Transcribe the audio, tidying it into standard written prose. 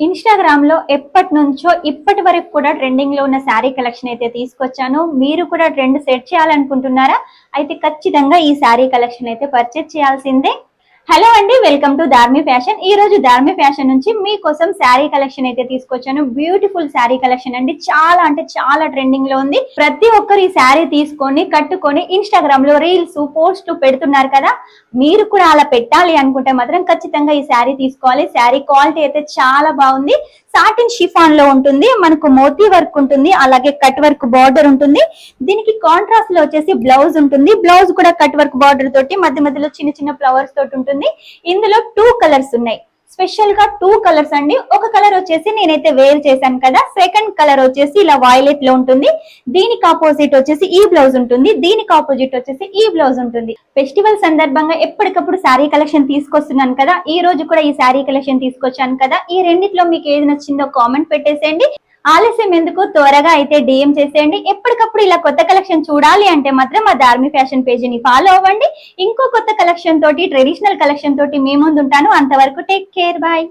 Instagram లో ఎప్పటి నుంచో ఇప్పటి వరకు కూడా ట్రెండింగ్ లో ఉన్న శారీ కలెక్షన్ అయితే తీసుకొచ్చాను. మీరు కూడా ట్రెండ్ సెట్ చేయాలనుకుంటున్నారా? అయితే ఖచ్చితంగా ఈ శారీ కలెక్షన్ అయితే పర్చేజ్ చేయాల్సిందే. హలో అండి, వెల్కమ్ టు ధార్మి ఫ్యాషన్. ఈ రోజు ధార్మి ఫ్యాషన్ నుంచి మీకోసం శారీ కలెక్షన్ అయితే తీసుకొచ్చాను. బ్యూటిఫుల్ శారీ కలెక్షన్ అండి. చాలా అంటే చాలా ట్రెండింగ్ లో ఉంది. ప్రతి ఒక్కరు ఈ శారీ తీసుకొని కట్టుకొని ఇన్‌స్టాగ్రామ్ లో రీల్స్ పోస్ట్ పెడుతున్నారు కదా. మీరు కూడా అలా పెట్టాలి అనుకుంటే మాత్రం ఖచ్చితంగా ఈ శారీ తీసుకోవాలి. శారీ క్వాలిటీ అయితే చాలా బాగుంది. సాటిన్ షిఫాన్ లో ఉంటుంది, మనకు మోతీ వర్క్ ఉంటుంది, అలాగే కట్ వర్క్ బార్డర్ ఉంటుంది. దీనికి కాంట్రాస్ట్ లో వచ్చేసి బ్లౌజ్ ఉంటుంది. బ్లౌజ్ కూడా కట్ వర్క్ బార్డర్ తోటి మధ్య మధ్యలో చిన్న చిన్న ఫ్లవర్స్ తోటి ఉంటుంది. ఇందులో 2 కలర్స్ ఉన్నాయి. స్పెషల్ గా 2 కలర్స్ అండి. ఒక కలర్ వచ్చేసి నేనైతే వేర్ చేశాను కదా, సెకండ్ కలర్ వచ్చేసి ఇలా వైలెట్ లో ఉంటుంది. దీనికి ఆపోజిట్ వచ్చేసి ఈ బ్లౌజ్ ఉంటుంది, దీనికి ఆపోజిట్ వచ్చేసి ఈ బ్లౌజ్ ఉంటుంది. ఫెస్టివల్ సందర్భంగా ఎప్పటికప్పుడు శారీ కలెక్షన్ తీసుకొస్తున్నాను కదా, ఈ రోజు కూడా ఈ శారీ కలెక్షన్ తీసుకొచ్చాను కదా. ఈ రెండిట్లో మీకు ఏది నచ్చిందో కామెంట్ పెట్టేసేయండి. ఆలస్యం ఎందుకు, త్వరగా అయితే డిఎం చేసేయండి. ఎప్పటికప్పుడు ఇలా కొత్త కలెక్షన్ చూడాలి అంటే మాత్రం మా ధార్మి ఫ్యాషన్ పేజీని ఫాలో అవ్వండి. ఇంకో కొత్త కలెక్షన్ తోటి, ట్రెడిషనల్ కలెక్షన్ తోటి మీ ముందు ఉంటాను. అంతవరకు టేక్ కేర్, బాయ్.